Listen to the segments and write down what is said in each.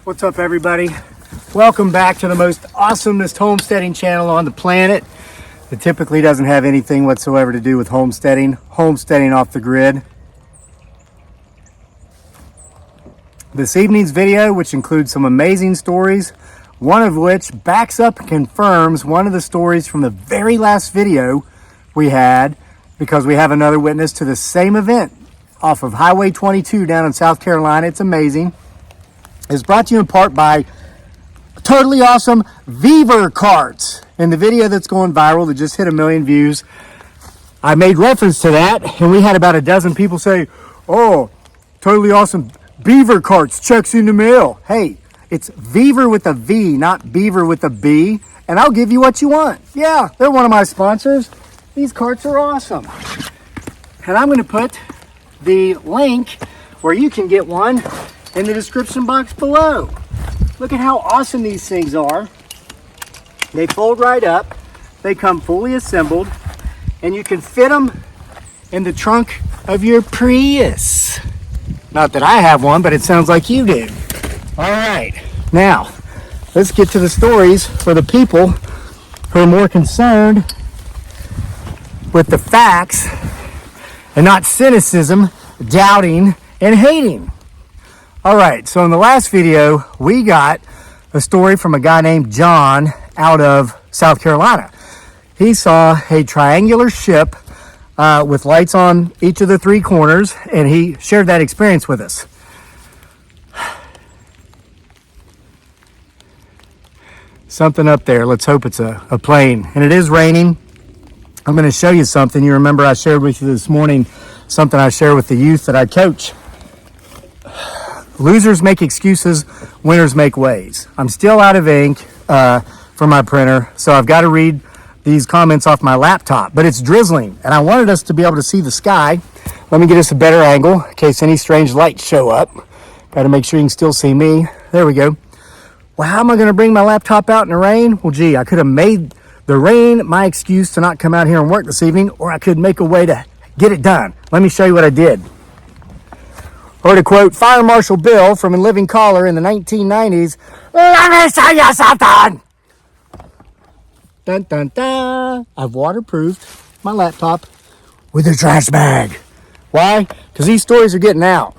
What's up, everybody? Welcome back to the most awesomest homesteading channel on the planet. It typically doesn't have anything whatsoever to do with homesteading off the grid. This evening's video, which includes some amazing stories, one of which backs up and confirms one of the stories from the very last video we had, because we have another witness to the same event off of Highway 22 down in South Carolina. It's amazing. It's brought to you in part by totally awesome Beaver carts. In the video that's going viral that just hit 1 million views, I made reference to that, and we had about a dozen people say, "Oh, totally awesome Beaver carts, checks in the mail." Hey, it's Beaver with a V, not Beaver with a B, and I'll give you what you want. Yeah, they're one of my sponsors. These carts are awesome. And I'm going to put the link where you can get one in the description box below. Look at how awesome these things are. They fold right up, they come fully assembled, and you can fit them in the trunk of your Prius. Not that I have one, but it sounds like you do. All right, now let's get to the stories for the people who are more concerned with the facts and not cynicism, doubting, and hating. All right, so in the last video, we got a story from a guy named John out of South Carolina. He saw a triangular ship with lights on each of the 3 corners, and he shared that experience with us. Something up there. Let's hope it's a plane. And it is raining. I'm going to show you something. You remember I shared with you this morning something I share with the youth that I coach. Losers make excuses, winners make ways. I'm still out of ink for my printer, so I've got to read these comments off my laptop, but it's drizzling, and I wanted us to be able to see the sky. Let me get us a better angle in case any strange lights show up. Got to make sure you can still see me. There we go. Well, how am I going to bring my laptop out in the rain? Well, gee, I could have made the rain my excuse to not come out here and work this evening, or I could make a way to get it done. Let me show you what I did. Or to quote Fire Marshal Bill from In Living Color in the 1990s, "Let me show you something." Dun, dun, dun. I've waterproofed my laptop with a trash bag. Why? Because these stories are getting out.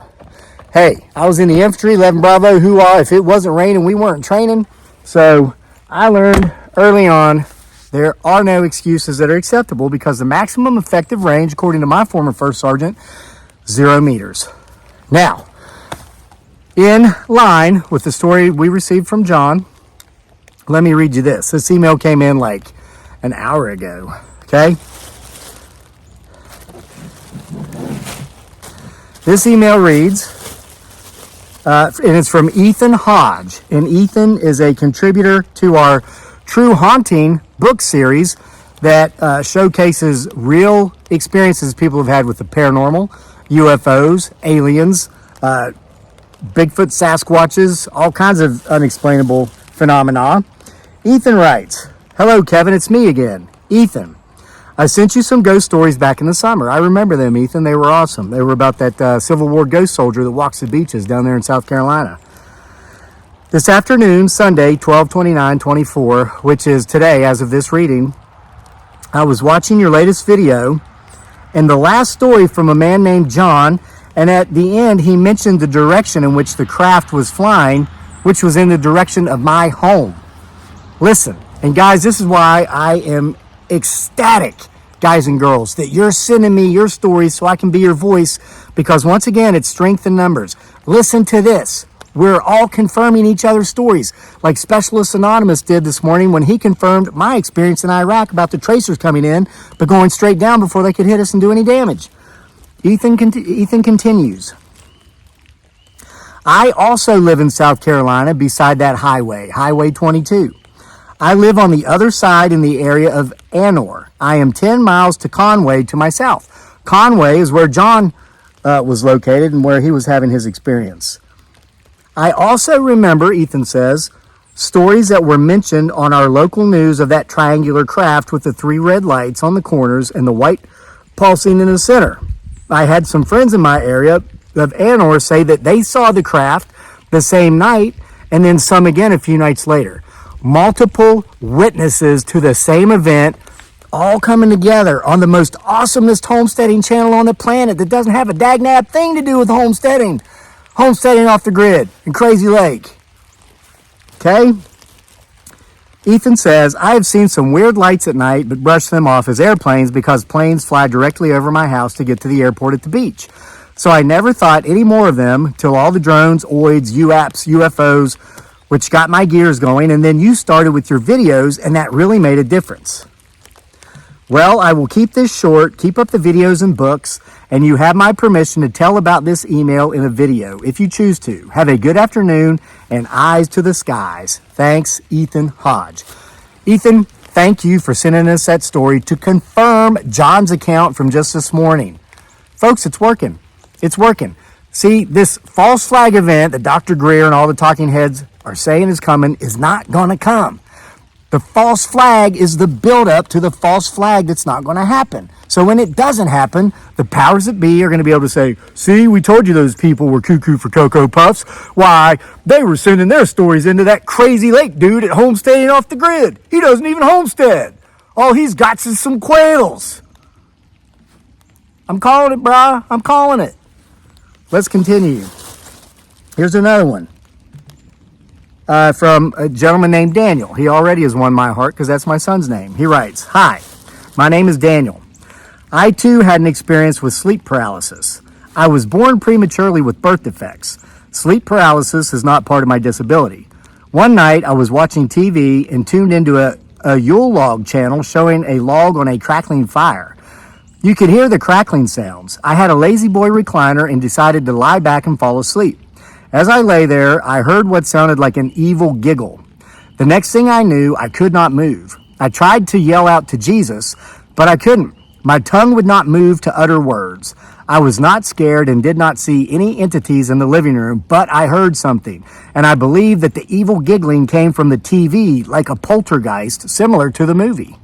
Hey, I was in the infantry, 11 Bravo, hoorah, if it wasn't raining, we weren't training. So I learned early on there are no excuses that are acceptable, because the maximum effective range, according to my former first sergeant, 0 meters. Now, in line with the story we received from John, let me read you this. This email came in like an hour ago, okay? This email reads, and it's from Ethan Hodge. And Ethan is a contributor to our True Haunting book series that showcases real experiences people have had with the paranormal, UFOs, aliens, Bigfoot, Sasquatches, all kinds of unexplainable phenomena. Ethan writes, "Hello, Kevin, it's me again. Ethan, I sent you some ghost stories back in the summer. I remember them, Ethan. They were awesome. They were about that Civil War ghost soldier that walks the beaches down there in South Carolina. This afternoon, Sunday, 12/29/24, which is today as of this reading, I was watching your latest video and the last story from a man named John, and at the end he mentioned the direction in which the craft was flying, which was in the direction of my home. Listen, and guys, this is why I am ecstatic, guys and girls, that you're sending me your stories so I can be your voice, because once again, it's strength in numbers. Listen to this. We're all confirming each other's stories, like Specialist Anonymous did this morning when he confirmed my experience in Iraq about the tracers coming in, but going straight down before they could hit us and do any damage. Ethan continues. I also live in South Carolina beside that highway, Highway 22. I live on the other side in the area of Anor. I am 10 miles to Conway to my south. Conway is where John was located and where he was having his experience. I also remember, Ethan says, stories that were mentioned on our local news of that triangular craft with the 3 red lights on the corners and the white pulsing in the center. I had some friends in my area of Anor say that they saw the craft the same night and then some again a few nights later. Multiple witnesses to the same event, all coming together on the most awesomest homesteading channel on the planet that doesn't have a dagnab thing to do with homesteading. Homesteading off the grid in Crazy Lake. Okay? Ethan says, I have seen some weird lights at night, but brush them off as airplanes because planes fly directly over my house to get to the airport at the beach. So I never thought any more of them till all the drones, OIDs, UAPs, UFOs, which got my gears going, and then you started with your videos, and that really made a difference. Well, I will keep this short, keep up the videos and books, and you have my permission to tell about this email in a video, if you choose to. Have a good afternoon, and eyes to the skies. Thanks, Ethan Hodge. Ethan, thank you for sending us that story to confirm John's account from just this morning. Folks, it's working. It's working. See, this false flag event that Dr. Greer and all the talking heads are saying is coming is not going to come. The false flag is the buildup to the false flag that's not going to happen. So when it doesn't happen, the powers that be are going to be able to say, see, we told you those people were cuckoo for Cocoa Puffs. Why, they were sending their stories into that Crazy Lake dude at Homesteading off the grid. He doesn't even homestead. All he's got is some quails. I'm calling it, brah. I'm calling it. Let's continue. Here's another one. From a gentleman named Daniel. He already has won my heart because that's my son's name. He writes, hi, my name is Daniel. I too had an experience with sleep paralysis. I was born prematurely with birth defects. Sleep paralysis is not part of my disability. One night I was watching TV and tuned into a Yule log channel showing a log on a crackling fire. You could hear the crackling sounds. I had a lazy boy recliner and decided to lie back and fall asleep. As I lay there, I heard what sounded like an evil giggle. The next thing I knew, I could not move. I tried to yell out to Jesus, but I couldn't. My tongue would not move to utter words. I was not scared and did not see any entities in the living room, but I heard something, and I believe that the evil giggling came from the TV like a poltergeist, similar to the movie.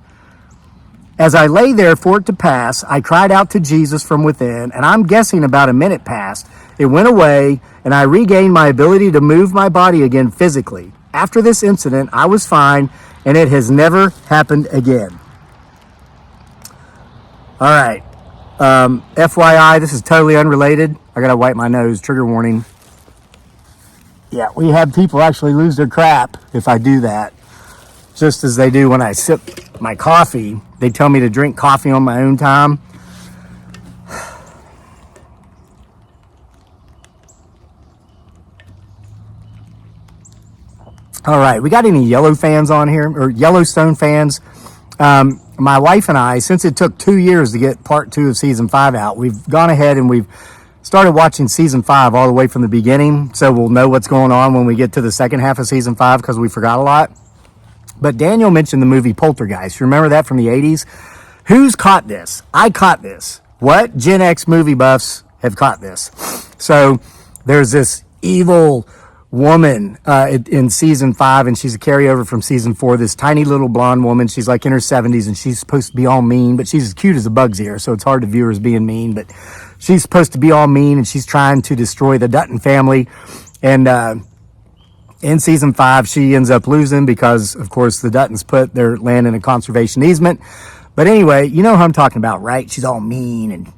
As I lay there for it to pass, I cried out to Jesus from within, and I'm guessing about a minute passed. It went away, and I regained my ability to move my body again physically. After this incident, I was fine, and it has never happened again. All right. FYI, this is totally unrelated. I gotta wipe my nose. Trigger warning. Yeah, we have people actually lose their crap if I do that. Just as they do when I sip my coffee. They tell me to drink coffee on my own time. All right, we got any Yellow fans on here, or Yellowstone fans? My wife and I, since it took 2 years to get part 2 of season 5 out, we've gone ahead and we've started watching season 5 all the way from the beginning, so we'll know what's going on when we get to the second half of season 5 because we forgot a lot. But Daniel mentioned the movie Poltergeist. You remember that from the 80s? Who's caught this? I caught this. What Gen X movie buffs have caught this? So there's this evil woman in season 5, and she's a carryover from season 4. This tiny little blonde woman. She's like in her 70s, and she's supposed to be all mean, but she's as cute as a bug's ear, so it's hard to view her as being mean. But she's supposed to be all mean, and she's trying to destroy the Dutton family. And in season 5, she ends up losing because, of course, the Duttons put their land in a conservation easement. But anyway, you know who I'm talking about, right? She's all mean and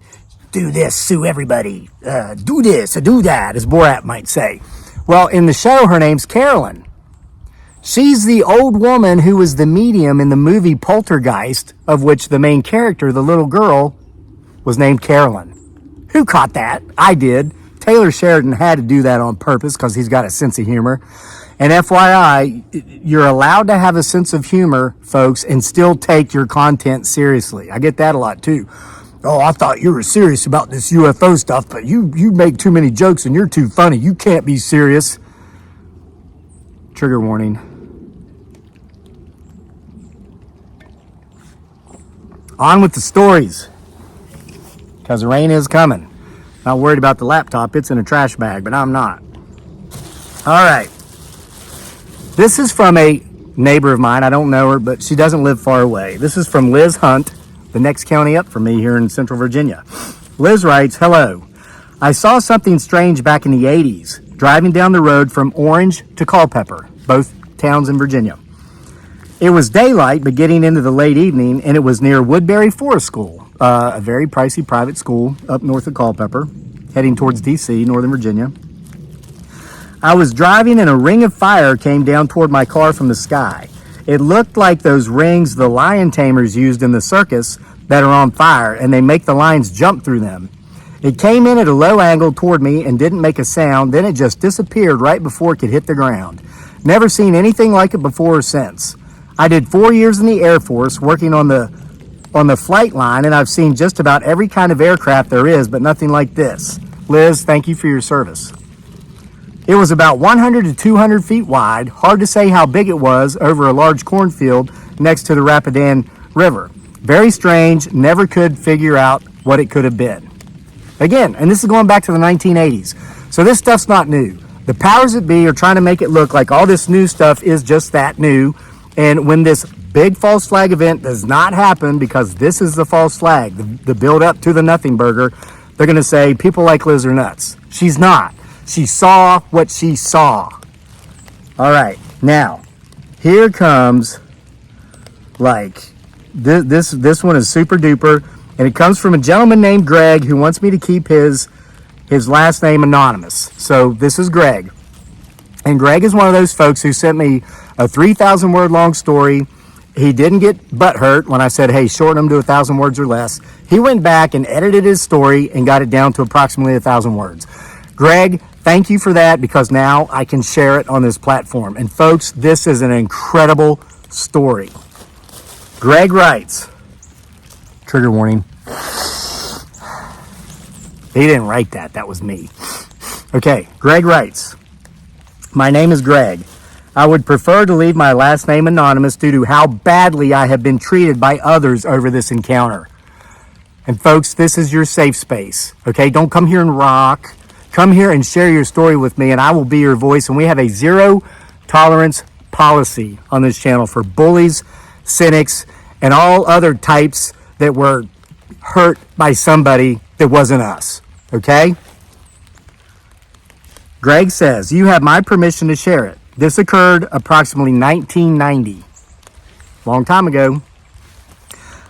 do this, sue everybody, do this, do that, as Borat might say. Well, in the show, her name's Carolyn. She's the old woman who was the medium in the movie Poltergeist, of which the main character, the little girl, was named Carolyn. Who caught that? I did. Taylor Sheridan had to do that on purpose because he's got a sense of humor. And FYI, you're allowed to have a sense of humor, folks, and still take your content seriously. I get that a lot, too. Oh, I thought you were serious about this UFO stuff, but you make too many jokes and you're too funny. You can't be serious. Trigger warning. On with the stories, because the rain is coming. Not worried about the laptop. It's in a trash bag, but I'm not. All right. This is from a neighbor of mine. I don't know her, but she doesn't live far away. This is from Liz Hunt, the next county up from me here in Central Virginia. Liz writes, hello. I saw something strange back in the 80s. driving down the road from Orange to Culpeper, both towns in Virginia. It was daylight, but getting into the late evening, and it was near Woodbury Forest School, a very pricey private school up north of Culpeper, heading towards D.C., Northern Virginia. I was driving, and a ring of fire came down toward my car from the sky. It looked like those rings the lion tamers used in the circus that are on fire, and they make the lions jump through them. It came in at a low angle toward me and didn't make a sound. Then it just disappeared right before it could hit the ground. Never seen anything like it before or since. I did 4 years in the Air Force working on the flight line, and I've seen just about every kind of aircraft there is, but nothing like this. Liz, thank you for your service. It was about 100 to 200 feet wide. Hard to say how big it was over a large cornfield next to the Rapidan River. Very strange. Never could figure out what it could have been. Again, and this is going back to the 1980s. So this stuff's not new. The powers that be are trying to make it look like all this new stuff is just that new. And when this big false flag event does not happen, because this is the false flag, the build up to the nothing burger, they're going to say people like Liz are nuts. She's not. She saw what she saw. All right. Now, here comes this one is super duper. And it comes from a gentleman named Greg who wants me to keep his last name anonymous. So this is Greg. And Greg is one of those folks who sent me a 3,000 word long story. He didn't get butthurt when I said, hey, shorten them to 1,000 words or less. He went back and edited his story and got it down to approximately 1,000 words. Greg, thank you for that, because now I can share it on this platform. And folks, this is an incredible story. Greg writes, trigger warning. He didn't write that. That was me. Okay, Greg writes, my name is Greg. I would prefer to leave my last name anonymous due to how badly I have been treated by others over this encounter. And folks, this is your safe space. Okay, don't come here and rock. Come here and share your story with me, and I will be your voice. And we have a zero tolerance policy on this channel for bullies, cynics, and all other types that were hurt by somebody that wasn't us, okay? Greg says, you have my permission to share it. This occurred approximately 1990, long time ago.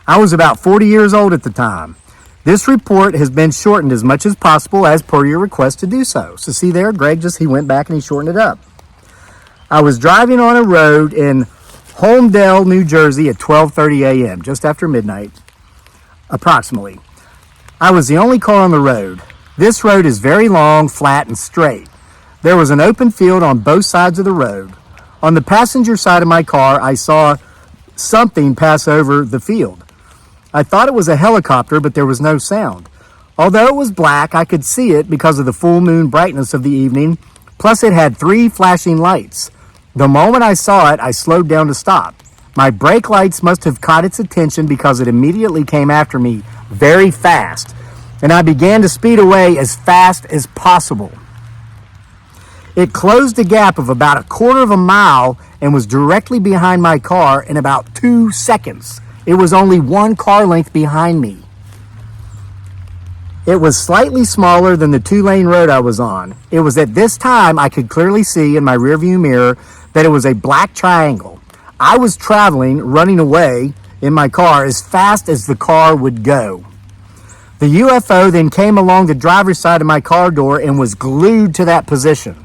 I was about 40 years old at the time. This report has been shortened as much as possible as per your request to do so. So see there, Greg he went back and he shortened it up. I was driving on a road in Homesteading, New Jersey at 12:30 a.m., just after midnight. Approximately. I was the only car on the road. This road is very long, flat, and straight. There was an open field on both sides of the road. On the passenger side of my car, I saw something pass over the field. I thought it was a helicopter, but there was no sound. Although it was black, I could see it because of the full moon brightness of the evening, plus it had 3 flashing lights. The moment I saw it, I slowed down to stop. My brake lights must have caught its attention because it immediately came after me very fast, and I began to speed away as fast as possible. It closed a gap of about a quarter of a mile and was directly behind my car in about 2 seconds. It was only 1 car length behind me. It was slightly smaller than the 2-lane road I was on. It was at this time I could clearly see in my rearview mirror that it was a black triangle. I was traveling, running away in my car as fast as the car would go. The UFO then came along the driver's side of my car door and was glued to that position.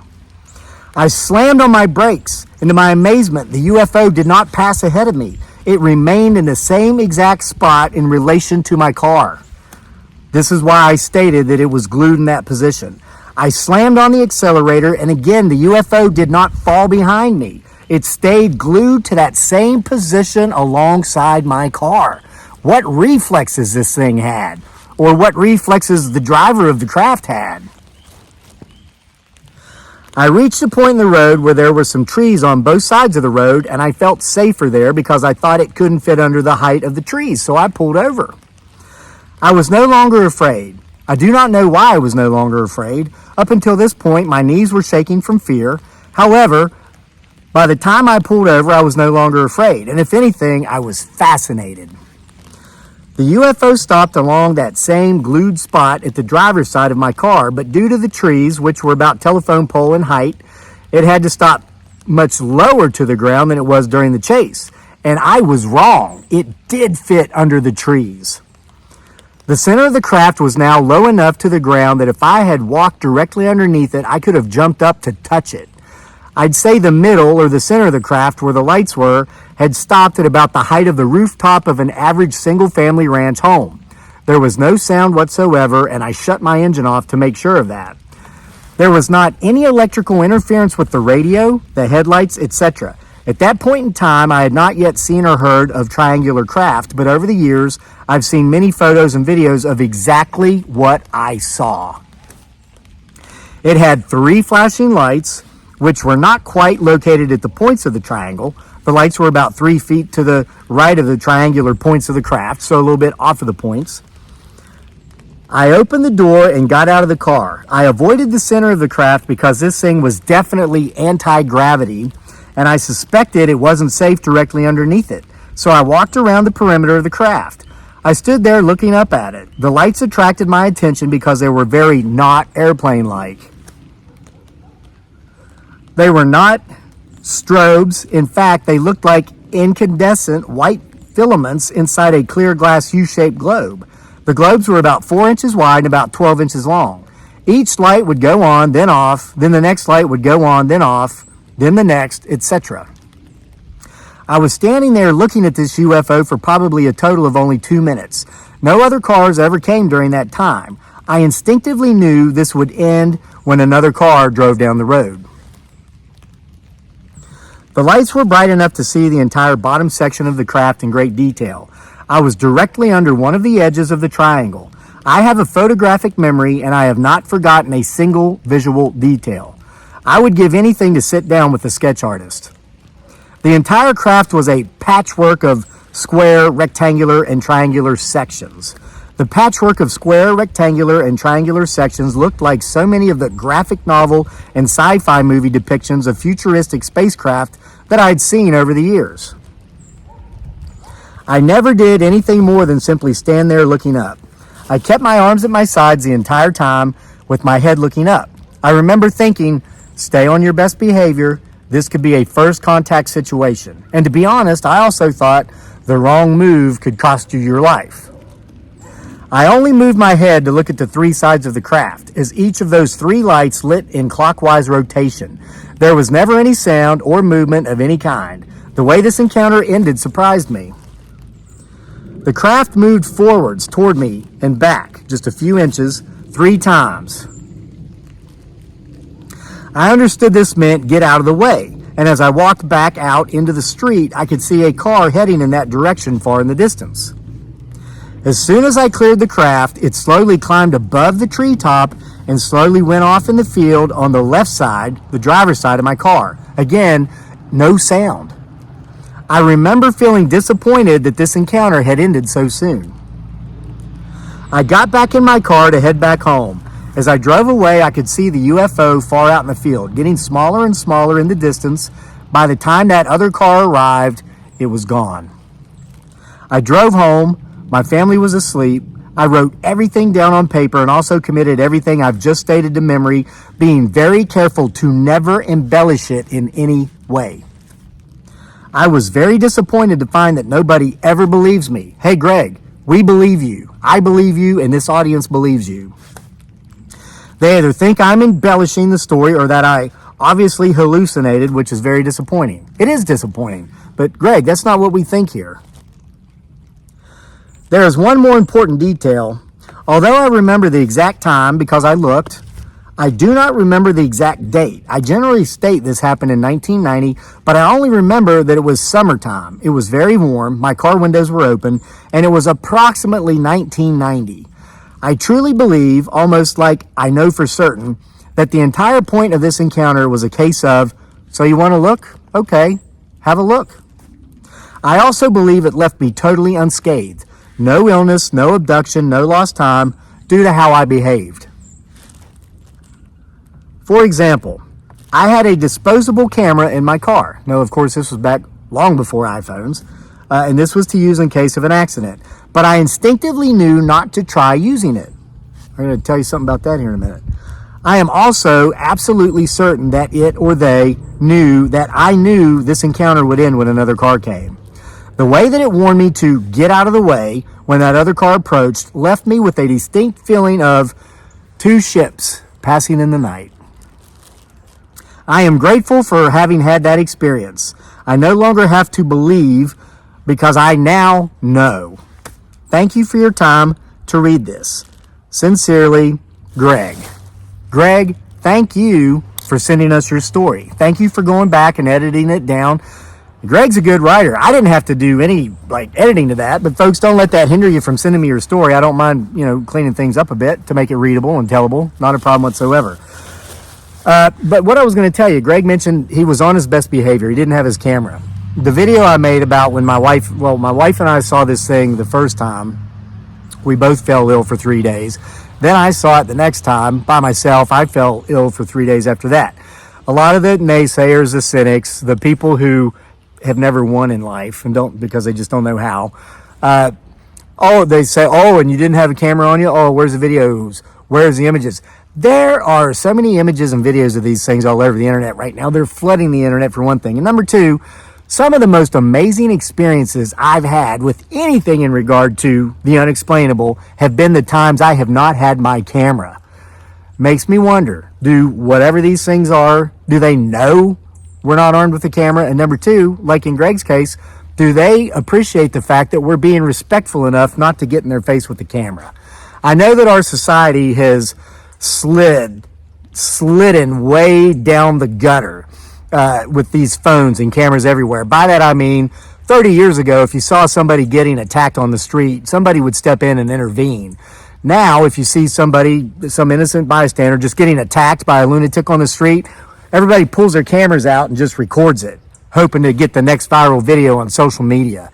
I slammed on my brakes, and to my amazement, the UFO did not pass ahead of me. It remained in the same exact spot in relation to my car. This is why I stated that it was glued in that position. I slammed on the accelerator, and again, the UFO did not fall behind me. It stayed glued to that same position alongside my car. What reflexes this thing had, or what reflexes the driver of the craft had. I reached a point in the road where there were some trees on both sides of the road, and I felt safer there because I thought it couldn't fit under the height of the trees, so I pulled over. I was no longer afraid. I do not know why I was no longer afraid. Up until this point, my knees were shaking from fear. However, by the time I pulled over, I was no longer afraid, and if anything, I was fascinated. The UFO stopped along that same glued spot at the driver's side of my car, but due to the trees, which were about telephone pole in height, it had to stop much lower to the ground than it was during the chase. And I was wrong. It did fit under the trees. The center of the craft was now low enough to the ground that if I had walked directly underneath it, I could have jumped up to touch it. I'd say the middle or the center of the craft where the lights were had stopped at about the height of the rooftop of an average single-family ranch home. There was no sound whatsoever, and I shut my engine off to make sure of that. There was not any electrical interference with the radio, the headlights, etc. At that point in time, I had not yet seen or heard of triangular craft, but over the years, I've seen many photos and videos of exactly what I saw. It had 3 flashing lights, which were not quite located at the points of the triangle. The lights were about 3 feet to the right of the triangular points of the craft, so a little bit off of the points. I opened the door and got out of the car. I avoided the center of the craft because this thing was definitely anti-gravity, and I suspected it wasn't safe directly underneath it. So I walked around the perimeter of the craft. I stood there looking up at it. The lights attracted my attention because they were very not airplane-like. They were not strobes. In fact, they looked like incandescent white filaments inside a clear glass U-shaped globe. The globes were about 4 inches wide and about 12 inches long. Each light would go on, then off, then the next light would go on, then off, then the next, etc. I was standing there looking at this UFO for probably a total of only 2 minutes. No other cars ever came during that time. I instinctively knew this would end when another car drove down the road. The lights were bright enough to see the entire bottom section of the craft in great detail. I was directly under one of the edges of the triangle. I have a photographic memory and I have not forgotten a single visual detail. I would give anything to sit down with a sketch artist. The entire craft was a patchwork of square, rectangular, and triangular sections. The patchwork of square, rectangular, and triangular sections looked like so many of the graphic novel and sci-fi movie depictions of futuristic spacecraft that I'd seen over the years. I never did anything more than simply stand there looking up. I kept my arms at my sides the entire time with my head looking up. I remember thinking, stay on your best behavior. This could be a first contact situation. And to be honest, I also thought the wrong move could cost you your life. I only moved my head to look at the 3 sides of the craft, as each of those 3 lights lit in clockwise rotation. There was never any sound or movement of any kind. The way this encounter ended surprised me. The craft moved forwards toward me and back just a few inches 3 times. I understood this meant get out of the way, and as I walked back out into the street, I could see a car heading in that direction far in the distance. As soon as I cleared the craft, it slowly climbed above the treetop and slowly went off in the field on the left side, the driver's side of my car. Again, no sound. I remember feeling disappointed that this encounter had ended so soon. I got back in my car to head back home. As I drove away, I could see the UFO far out in the field, getting smaller and smaller in the distance. By the time that other car arrived, it was gone. I drove home. My family was asleep. I wrote everything down on paper and also committed everything I've just stated to memory, being very careful to never embellish it in any way. I was very disappointed to find that nobody ever believes me. Hey, Greg, we believe you. I believe you, and this audience believes you. They either think I'm embellishing the story or that I obviously hallucinated, which is very disappointing. It is disappointing, but Greg, that's not what we think here. There is one more important detail. Although I remember the exact time because I looked, I do not remember the exact date. I generally state this happened in 1990, but I only remember that it was summertime. It was very warm, my car windows were open, and it was approximately 1990. I truly believe, almost like I know for certain, that the entire point of this encounter was a case of, so you want to look? Okay, have a look. I also believe it left me totally unscathed. No illness, no abduction, no lost time, due to how I behaved. For example, I had a disposable camera in my car. Now, of course, this was back long before iPhones. and this was to use in case of an accident. But I instinctively knew not to try using it. I'm going to tell you something about that here in a minute. I am also absolutely certain that it or they knew that I knew this encounter would end when another car came. The way that it warned me to get out of the way when that other car approached left me with a distinct feeling of two ships passing in the night. I am grateful for having had that experience. I no longer have to believe because I now know. Thank you for your time to read this. Sincerely, Greg. Greg, thank you for sending us your story. Thank you for going back and editing it down. Greg's a good writer. I didn't have to do any editing to that, but folks, don't let that hinder you from sending me your story. I don't mind, cleaning things up a bit to make it readable and tellable. Not a problem whatsoever. But what I was going to tell you, Greg mentioned he was on his best behavior. He didn't have his camera. The video I made about when my wife and I saw this thing the first time, we both fell ill for 3 days. Then I saw it the next time by myself. I fell ill for 3 days after that. A lot of the naysayers, the cynics, the people who have never won in life and don't because they just don't know how. They say, and you didn't have a camera on you? Oh, where's the videos? Where's the images? There are so many images and videos of these things all over the internet right now. They're flooding the internet for one thing. And number two, some of the most amazing experiences I've had with anything in regard to the unexplainable have been the times I have not had my camera. Makes me wonder, do whatever these things are, do they know we're not armed with a camera? And number two, like in Greg's case, do they appreciate the fact that we're being respectful enough not to get in their face with the camera? I know that our society has slidden way down the gutter with these phones and cameras everywhere. By that I mean 30 years ago, if you saw somebody getting attacked on the street, somebody would step in and intervene. Now, if you see some innocent bystander just getting attacked by a lunatic on the street, everybody pulls their cameras out and just records it, hoping to get the next viral video on social media.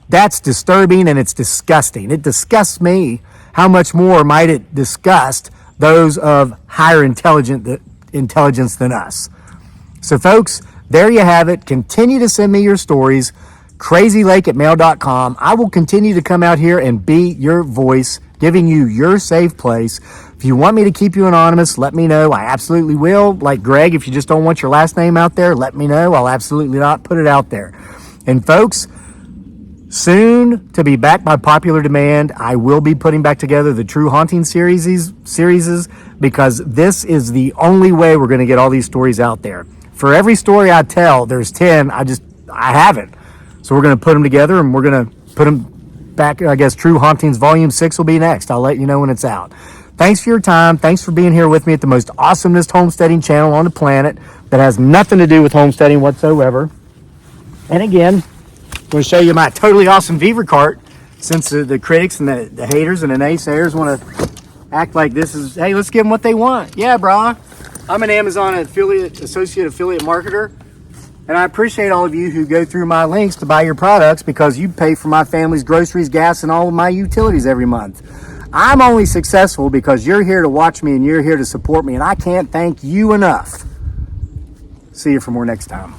That's disturbing and it's disgusting. It disgusts me. How much more might it disgust those of higher intelligence than us? So folks, there you have it. Continue to send me your stories. crazylake@mail.com. I will continue to come out here and be your voice, giving you your safe place. If you want me to keep you anonymous, let me know. I absolutely will. Like Greg, if you just don't want your last name out there, let me know. I'll absolutely not put it out there. And folks, soon to be back by popular demand, I will be putting back together the True Haunting series because this is the only way we're going to get all these stories out there. For every story I tell, there's 10 I haven't. So we're going to put them together and we're going to put them back. I guess True Hauntings Volume 6 will be next. I'll let you know when it's out. Thanks for your time. Thanks for being here with me at the most awesomest homesteading channel on the planet that has nothing to do with homesteading whatsoever. And again, I'm going to show you my totally awesome beaver cart, since the critics and the haters and the naysayers want to act like this is, hey, let's give them what they want. Yeah, brah. I'm an Amazon associate affiliate marketer, and I appreciate all of you who go through my links to buy your products because you pay for my family's groceries, gas, and all of my utilities every month. I'm only successful because you're here to watch me and you're here to support me, and I can't thank you enough. See you for more next time.